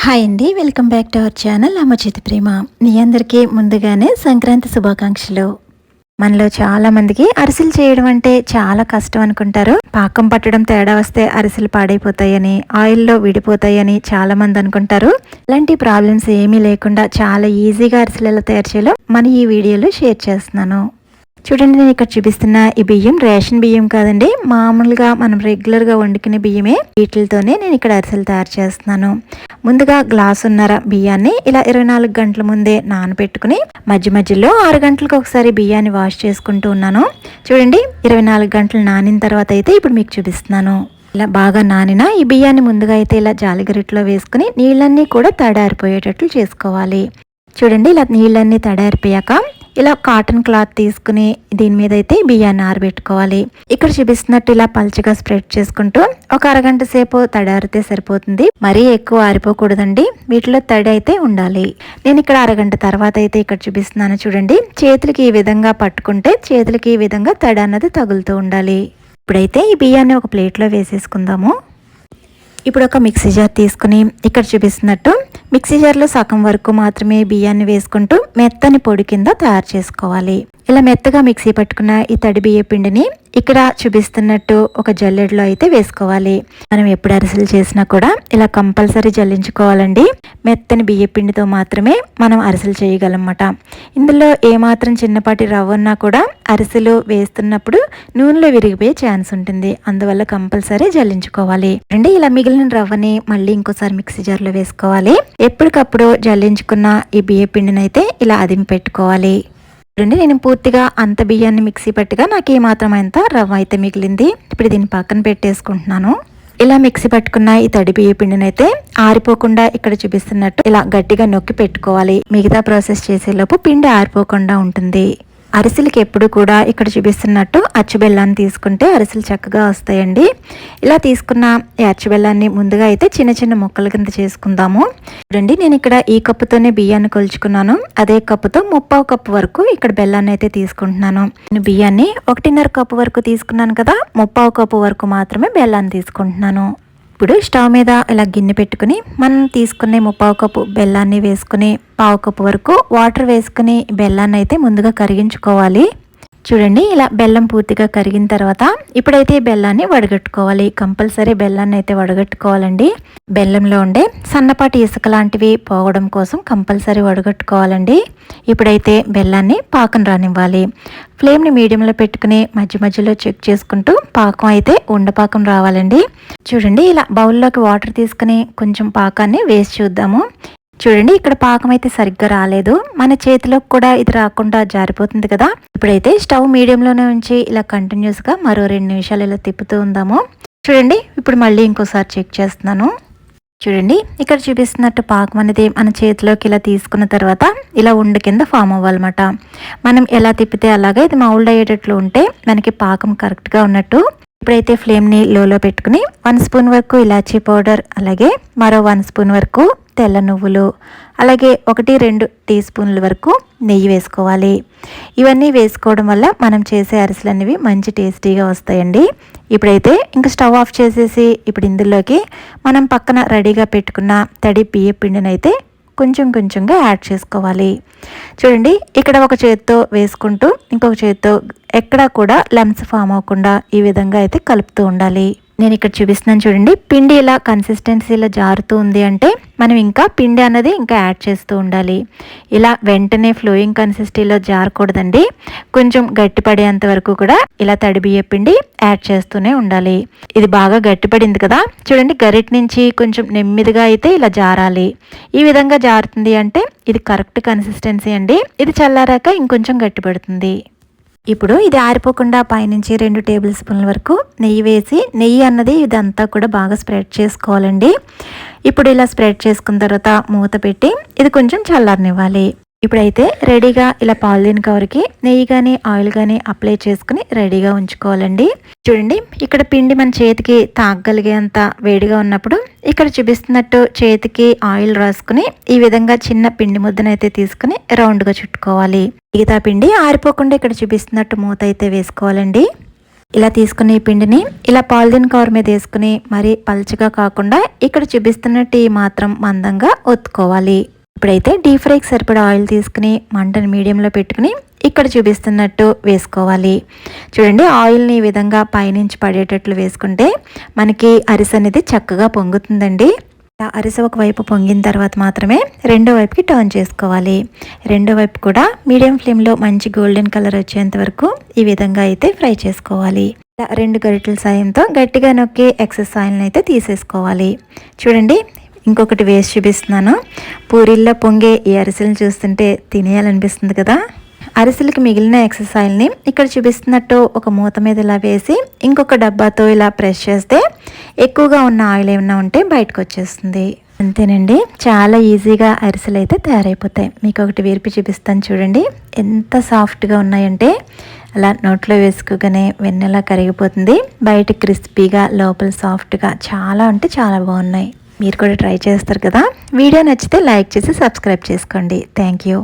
Hi అండి, welcome back to our channel అమ్మ చేతి ప్రేమ. మీ అందరికీ ముందుగానే సంక్రాంతి శుభాకాంక్షలు. మనలో చాలా మందికి అరిసెలు చేయడం అంటే చాలా కష్టం అనుకుంటారు. పాకం పట్టడం తేడా వస్తే అరిసెలు పాడైపోతాయని, ఆయిల్లో విడిపోతాయని చాలా మంది అనుకుంటారు. అలాంటి ప్రాబ్లమ్స్ ఏమీ లేకుండా చాలా ఈజీగా అరిసెలు ఎలా తయారు చేయాలో మన ఈ వీడియోలో షేర్ చేస్తున్నాను. చూడండి, నేను ఇక్కడ చూపిస్తున్న ఈ బియ్యం రేషన్ బియ్యం కాదండి, మామూలుగా మనం రెగ్యులర్గా వండుకునే బియ్యమే. వీటితోనే నేను ఇక్కడ అరిసెలు తయారు చేస్తున్నాను. ముందుగా గ్లాసున్నర బియ్యాన్ని ఇలా 24 గంటల ముందే నానబెట్టుకుని మధ్య మధ్యలో 6 గంటలకు ఒకసారి బియ్యాన్ని వాష్ చేసుకుంటూ ఉన్నాను. చూడండి, 24 గంటలు నానిన తర్వాత అయితే ఇప్పుడు మీకు చూపిస్తున్నాను. ఇలా బాగా నానిన ఈ బియ్యాన్ని ముందుగా అయితే ఇలా జాలిగరిట్లో వేసుకుని నీళ్ళన్నీ కూడా తడారిపోయేటట్లు చేసుకోవాలి. చూడండి, ఇలా నీళ్ళన్నీ తడారిపోయాక ఇలా కాటన్ క్లాత్ తీసుకుని దీని మీద అయితే బియ్యాన్ని ఆరబెట్టుకోవాలి. ఇక్కడ చూపిస్తున్నట్టు ఇలా పల్చగా స్ప్రెడ్ చేసుకుంటూ ఒక అరగంట సేపు తడారితే సరిపోతుంది. మరీ ఎక్కువ ఆరిపోకూడదండి, వీటిలో తడి అయితే ఉండాలి. నేను ఇక్కడ అరగంట తర్వాత అయితే ఇక్కడ చూపిస్తున్నాను. చూడండి, చేతులకి ఈ విధంగా పట్టుకుంటే చేతులకి ఈ విధంగా తడి అన్నది తగులుతూ ఉండాలి. ఇప్పుడైతే ఈ బియ్యాన్ని ఒక ప్లేట్లో వేసేసుకుందాము. ఇప్పుడు ఒక మిక్సీ జార్ తీసుకుని ఇక్కడ చూపిస్తున్నట్టు మిక్సీ జార్లో సగం వరకు మాత్రమే బియ్యాన్ని వేసుకుంటూ మెత్తని పొడి కింద తయారు చేసుకోవాలి. ఇలా మెత్తగా మిక్సీ పట్టుకున్న ఈ తడి బియ్య పిండిని ఇక్కడ చూపిస్తున్నట్టు ఒక జల్లెడలో అయితే వేసుకోవాలి. మనం ఎప్పుడు అరిసెలు చేసినా కూడా ఇలా కంపల్సరీ జల్లించుకోవాలండి. మెత్తని బియ్య పిండితో మాత్రమే మనం అరిసెలు చేయగలమన్నమాట. ఇందులో ఏమాత్రం చిన్నపాటి రవ్వ ఉన్నా కూడా అరిసెలు వేస్తున్నప్పుడు నూనెలో విరిగిపోయే ఛాన్స్ ఉంటుంది. అందువల్ల కంపల్సరీ జల్లించుకోవాలి అండి. ఇలా మిగిలిన రవ్వని మళ్ళీ ఇంకోసారి మిక్సీ జార్లో వేసుకోవాలి. ఎప్పటికప్పుడు జల్లించుకున్న ఈ బియ్య పిండిని అయితే ఇలా అదిమి పెట్టుకోవాలి. నేను పూర్తిగా అంత బియ్యాన్ని మిక్సీ పట్టుగా నాకు ఏమాత్రం అంత రవ్వ అయితే మిగిలింది. ఇప్పుడు దీన్ని పక్కన పెట్టేసుకుంటున్నాను. ఇలా మిక్సీ పట్టుకున్న ఈ తడి బియ్య పిండిని అయితే ఆరిపోకుండా ఇక్కడ చూపిస్తున్నట్టు ఇలా గట్టిగా నొక్కి పెట్టుకోవాలి. మిగతా ప్రాసెస్ చేసేలోపు పిండి ఆరిపోకుండా ఉంటుంది. అరిసెలకి ఎప్పుడు కూడా ఇక్కడ చూపిస్తున్నట్టు అచ్చు బెల్లాన్ని తీసుకుంటే అరిసెలు చక్కగా వస్తాయండి. ఇలా తీసుకున్న ఈ అచ్చు బెల్లాన్ని ముందుగా అయితే చిన్న చిన్న ముక్కల కింద చేసుకుందాము. చూడండి, నేను ఇక్కడ ఈ కప్పుతోనే బియ్యాన్ని కొలుచుకున్నాను. అదే కప్పుతో 1/2 కప్పు వరకు ఇక్కడ బెల్లాన్ని అయితే తీసుకుంటున్నాను. నేను బియ్యాన్ని 1.5 కప్పు వరకు తీసుకున్నాను కదా, 1/2 కప్పు వరకు మాత్రమే బెల్లాన్ని తీసుకుంటున్నాను. ఇప్పుడు స్టవ్ మీద ఇలా గిన్నె పెట్టుకుని మనం తీసుకునే 1/2 కప్పు బెల్లాన్ని వేసుకుని 1/2 కప్పు వరకు వాటర్ వేసుకుని బెల్లాన్ని అయితే ముందుగా కరిగించుకోవాలి. చూడండి, ఇలా బెల్లం పూర్తిగా కరిగిన తర్వాత ఇప్పుడైతే బెల్లాన్ని వడగట్టుకోవాలి. కంపల్సరీ బెల్లాన్ని అయితే వడగట్టుకోవాలండి. బెల్లంలో ఉండే సన్నపాటి ఇసుక లాంటివి పోవడం కోసం కంపల్సరీ వడగట్టుకోవాలండి. ఇప్పుడైతే బెల్లాన్ని పాకం రానివ్వాలి. ఫ్లేమ్ని మీడియంలో పెట్టుకుని మధ్య మధ్యలో చెక్ చేసుకుంటూ పాకం అయితే ఉండపాకం రావాలండి. చూడండి, ఇలా బౌల్లోకి వాటర్ తీసుకుని కొంచెం పాకాన్ని వేసి చూద్దాము. చూడండి, ఇక్కడ పాకం అయితే సరిగ్గా రాలేదు. మన చేతిలోకి కూడా ఇది రాకుండా జారిపోతుంది కదా. ఇప్పుడైతే స్టవ్ మీడియంలోనే ఉంచి ఇలా కంటిన్యూస్గా మరో 2 నిమిషాలు ఇలా తిప్పుతూ ఉందాము. చూడండి, ఇప్పుడు మళ్ళీ ఇంకోసారి చెక్ చేస్తున్నాను. చూడండి, ఇక్కడ చూపిస్తున్నట్టు పాకం అనేది మన చేతిలోకి ఇలా తీసుకున్న తర్వాత ఇలా ఉండ కింద ఫామ్ అవ్వాలన్నమాట. మనం ఎలా తిప్పితే అలాగే ఇది మౌల్డ్ అయ్యేటట్లు ఉంటే మనకి పాకం కరెక్ట్గా ఉన్నట్టు. ఇప్పుడైతే ఫ్లేమ్ని లోలో పెట్టుకుని 1 స్పూన్ వరకు ఇలాచీ పౌడర్, అలాగే మరో 1 స్పూన్ వరకు తెల్ల నువ్వులు, అలాగే 1-2 టీ స్పూన్ల వరకు నెయ్యి వేసుకోవాలి. ఇవన్నీ వేసుకోవడం వల్ల మనం చేసే అరిసెలు అనేవి మంచి టేస్టీగా వస్తాయండి. ఇప్పుడైతే ఇంకా స్టవ్ ఆఫ్ చేసేసి ఇప్పుడు ఇందులోకి మనం పక్కన రెడీగా పెట్టుకున్న తడి బియ్య పిండిని అయితే కొంచెం కొంచెంగా యాడ్ చేసుకోవాలి. చూడండి, ఇక్కడ ఒక చేత్తో వేసుకుంటూ ఇంకొక చేత్తో ఎక్కడా కూడా లమ్స్ ఫామ్ అవ్వకుండా ఈ విధంగా అయితే కలుపుతూ ఉండాలి. నేను ఇక్కడ చూపిస్తున్నాను. చూడండి, పిండి ఇలా కన్సిస్టెన్సీలో జారుతూ ఉంది అంటే మనం ఇంకా పిండి అన్నది ఇంకా యాడ్ చేస్తూ ఉండాలి. ఇలా వెంటనే ఫ్లోయింగ్ కన్సిస్టెన్సీలో జారకూడదండి. కొంచెం గట్టిపడేంత వరకు కూడా ఇలా తడి బియ్య పిండి యాడ్ చేస్తూనే ఉండాలి. ఇది బాగా గట్టిపడింది కదా. చూడండి, గరిట నుంచి కొంచెం నెమ్మదిగా అయితే ఇలా జారాలి. ఈ విధంగా జారుతుంది అంటే ఇది కరెక్ట్ కన్సిస్టెన్సీ అండి. ఇది చల్లారాక ఇంకొంచెం గట్టిపడుతుంది. ఇప్పుడు ఇది ఆరిపోకుండా పైనుంచి 2 టేబుల్ స్పూన్ల వరకు నెయ్యి వేసి నెయ్యి అన్నది ఇదంతా కూడా బాగా స్ప్రెడ్ చేసుకోవాలండి. ఇప్పుడు ఇలా స్ప్రెడ్ చేసుకున్న తర్వాత మూత పెట్టి ఇది కొంచెం చల్లారనివ్వాలి. ఇప్పుడైతే రెడీగా ఇలా పాలిథిన్ కవర్కి నెయ్యి కానీ ఆయిల్ కానీ అప్లై చేసుకుని రెడీగా ఉంచుకోవాలండి. చూడండి, ఇక్కడ పిండి మన చేతికి తాగగలిగేంత వేడిగా ఉన్నప్పుడు ఇక్కడ చూపిస్తున్నట్టు చేతికి ఆయిల్ రాసుకుని ఈ విధంగా చిన్న పిండి ముద్దనైతే తీసుకుని రౌండ్గా చుట్టుకోవాలి. మిగతా పిండి ఆరిపోకుండా ఇక్కడ చూపిస్తున్నట్టు మూత అయితే వేసుకోవాలండి. ఇలా తీసుకునే ఈ పిండిని ఇలా పాలిథిన్ కవర్ మీద వేసుకుని మరీ పల్చగా కాకుండా ఇక్కడ చూపిస్తున్నట్టు ఈ మాత్రం మందంగా ఒత్తుకోవాలి. ఇప్పుడైతే డీప్ ఫ్రైకి సరిపడా ఆయిల్ తీసుకుని మంటను మీడియంలో పెట్టుకుని ఇక్కడ చూపిస్తున్నట్టు వేసుకోవాలి. చూడండి, ఆయిల్ని ఈ విధంగా పైనుంచి పడేటట్లు వేసుకుంటే మనకి అరిసె అనేది చక్కగా పొంగుతుందండి. అరిసె ఒక వైపు పొంగిన తర్వాత మాత్రమే రెండో వైపుకి టర్న్ చేసుకోవాలి. రెండో వైపు కూడా మీడియం ఫ్లేమ్లో మంచి గోల్డెన్ కలర్ వచ్చేంత వరకు ఈ విధంగా అయితే ఫ్రై చేసుకోవాలి. 2 గరిటెల సాయంతో గట్టిగా నొక్కి ఎక్సెస్ ఆయిల్ని అయితే తీసేసుకోవాలి. చూడండి, ఇంకొకటి వేసి చూపిస్తున్నాను. పూరీల్లో పొంగే ఈ అరిసెలను చూస్తుంటే తినేయాలనిపిస్తుంది కదా. అరిసెలకి మిగిలిన ఎక్సెస్ ఆయిల్ని ఇక్కడ చూపిస్తున్నట్టు ఒక మూత మీద ఇలా వేసి ఇంకొక డబ్బాతో ఇలా ప్రెస్ చేస్తే ఎక్కువగా ఉన్న ఆయిల్ ఏమైనా ఉంటే బయటకు వచ్చేస్తుంది. అంతేనండి, చాలా ఈజీగా అరిసెలు అయితే తయారైపోతాయి. మీకు ఒకటి వేర్పి చూపిస్తాను చూడండి, ఎంత సాఫ్ట్గా ఉన్నాయంటే అలా నోట్లో వేసుకోగానే వెన్నెలా కరిగిపోతుంది. బయట క్రిస్పీగా లోపల సాఫ్ట్గా చాలా అంటే చాలా బాగున్నాయి. మీరు కూడా ట్రై చేస్తారు కదా. వీడియో నచ్చితే లైక్ చేసి సబ్స్క్రైబ్ చేసుకోండి. Thank you.